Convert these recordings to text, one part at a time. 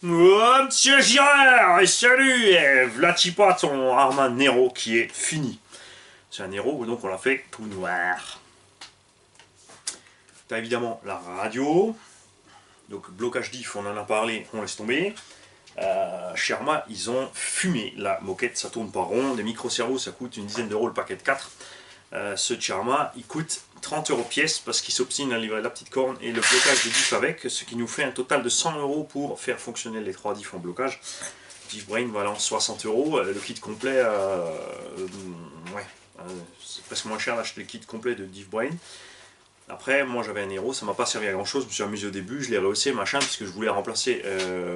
Oh, monsieur Girard, salut, Vlatipa ton Arma Nero qui est fini. C'est un Nero, donc on l'a fait tout noir. T'as évidemment la radio. Donc blocage diff, on en a parlé, on laisse tomber. Chez Arma, ils ont fumé la moquette, ça tourne pas rond. Des micro-cerveaux, ça coûte une dizaine d'euros le paquet de 4. Ceux de chez Arma, il coûte 30 € pièce parce qu'ils s'obstinent à livrer la petite corne et le blocage de diff avec, ce qui nous fait un total de 100 € pour faire fonctionner les 3 diffs en blocage. Diff Brain balance 60 €, le kit complet, c'est presque moins cher d'acheter le kit complet de Diff Brain. Après, moi j'avais un Nero, ça m'a pas servi à grand chose, je me suis amusé au début, je l'ai rehaussé, machin, puisque je voulais remplacer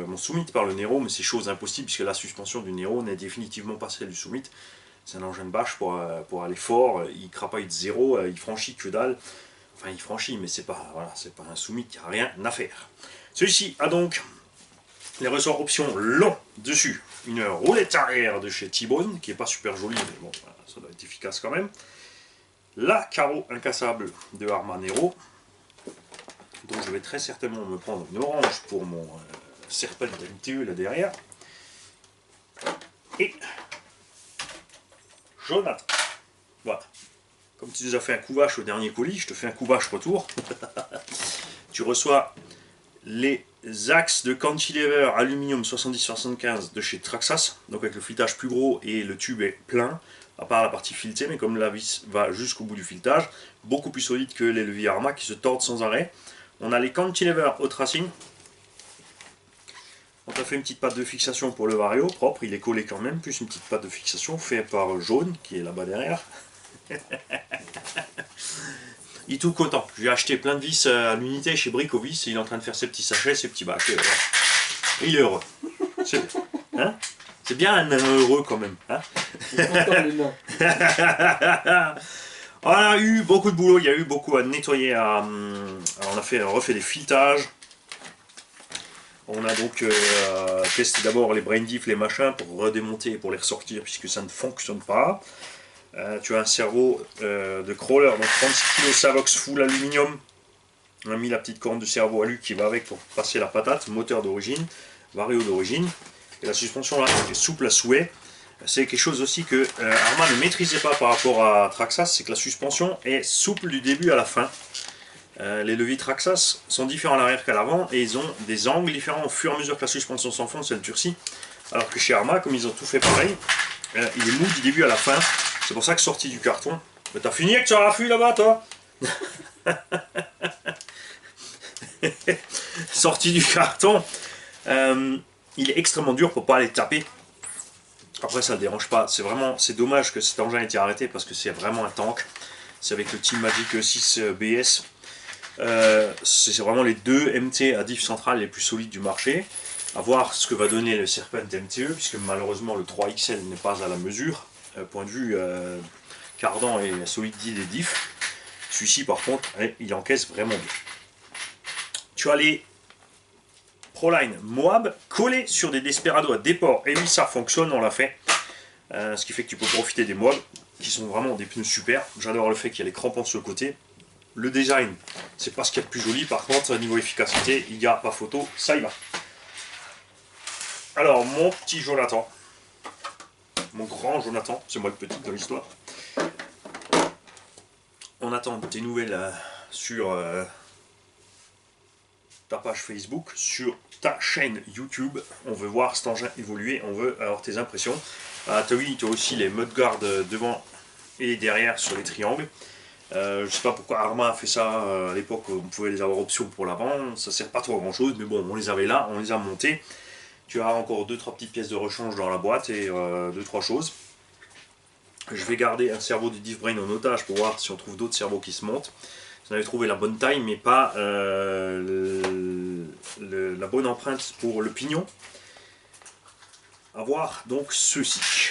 mon Summit par le Nero, mais c'est chose impossible, puisque la suspension du Nero n'est définitivement pas celle du Summit. C'est un engin de bâche pour aller fort, il crapaille de zéro, il franchit que dalle. Enfin, il franchit, mais c'est pas, voilà, c'est pas un Summit qui a rien à faire. Celui-ci a donc les ressorts options longs dessus. Une roulette arrière de chez T-Bone, qui est pas super jolie, mais bon, ça doit être efficace quand même. La carreau incassable de Arma Nero, dont je vais très certainement me prendre une orange pour mon Serpent MTE là derrière. Et Jonathan. Voilà. Comme tu nous as fait un coup vache au dernier colis, je te fais un coup vache retour. Tu reçois les axes de cantilever aluminium 70-75 de chez Traxxas, donc avec le filetage plus gros et le tube est plein, à part la partie filetée, mais comme la vis va jusqu'au bout du filetage, beaucoup plus solide que les leviers Arma qui se tordent sans arrêt. On a les cantilever au tracing. On t'a fait une petite patte de fixation pour le Vario, propre, il est collé quand même, plus une petite patte de fixation faite par Jaune, qui est là-bas derrière. Il est tout content. Je lui ai acheté plein de vis à l'unité chez Bricovis et il est en train de faire ses petits sachets, ses petits bacs. Et il est heureux. C'est bien un nain heureux quand même. Hein. On a eu beaucoup de boulot, il y a eu beaucoup à nettoyer. On a refait des filetages. On a donc testé d'abord les brain diff, les machins, pour redémonter et pour les ressortir puisque ça ne fonctionne pas. Tu as un cerveau de crawler, donc 36 kg Savox full aluminium. On a mis la petite corne de cerveau alu qui va avec pour passer la patate, moteur d'origine, Vario d'origine. Et la suspension là est souple à souhait. C'est quelque chose aussi que Arma ne maîtrisait pas par rapport à Traxxas, c'est que la suspension est souple du début à la fin. Les leviers Traxxas sont différents à l'arrière qu'à l'avant et ils ont des angles différents au fur et à mesure que la suspension s'enfonce, elle durcit. Alors que chez Arma, comme ils ont tout fait pareil, il est mou du début à la fin. C'est pour ça que sorti du carton. Mais t'as fini avec ce raffut là-bas, toi? Sorti du carton, il est extrêmement dur pour pas aller taper. Après, ça ne dérange pas. C'est dommage que cet engin ait été arrêté parce que c'est vraiment un tank. C'est avec le Team Magic 6 BS. C'est vraiment les deux MT à diff centrale les plus solides du marché. À voir ce que va donner le Serpent MTE, puisque malheureusement le 3XL n'est pas à la mesure. Point de vue cardan et solidité des diffs. Celui-ci par contre, il encaisse vraiment bien. Tu as les Proline Moab collés sur des Desperado à déport. Et oui, ça fonctionne, on l'a fait. Ce qui fait que tu peux profiter des Moab, qui sont vraiment des pneus super. J'adore le fait qu'il y a les crampons sur le côté. Le design, c'est pas ce qu'il y a de plus joli. Par contre, niveau efficacité, il n'y a pas photo, ça y va. Alors, mon petit Jonathan. Mon grand Jonathan, c'est moi le petit dans l'histoire. On attend tes nouvelles sur ta page Facebook, sur ta chaîne YouTube. On veut voir cet engin évoluer, on veut avoir tes impressions. Tu as aussi les mudguards devant et derrière sur les triangles. Je sais pas pourquoi Arma a fait ça à l'époque, on pouvait les avoir option pour l'avant, ça sert pas trop à grand chose, mais bon, on les avait là, on les a montés. Tu as encore 2-3 petites pièces de rechange dans la boîte et 2-3 choses. Je vais garder un cerveau du Diff Brain en otage pour voir si on trouve d'autres cerveaux qui se montent. On avait trouvé la bonne taille, mais pas la bonne empreinte pour le pignon. À voir donc ceci.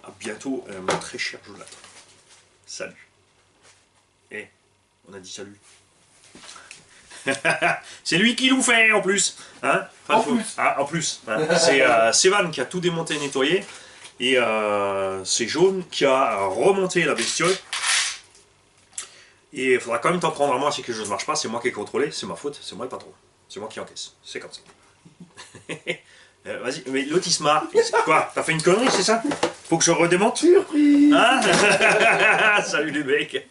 A bientôt, mon très cher Jonathan. Salut. Eh, on a dit salut. C'est lui qui nous fait en plus, hein, en plus. Hein. C'est Sévan qui a tout démonté et nettoyé et c'est Jaune qui a remonté la bestiole Et il faudra quand même t'en prendre à moi si quelque chose ne marche pas, c'est moi qui ai contrôlé, c'est ma faute, c'est moi le patron. C'est moi qui encaisse, c'est comme ça. Vas-y, mais l'autisme, quoi? T'as fait une connerie, c'est ça? Faut que je redémonte? Surprise. Hein? Salut les mecs.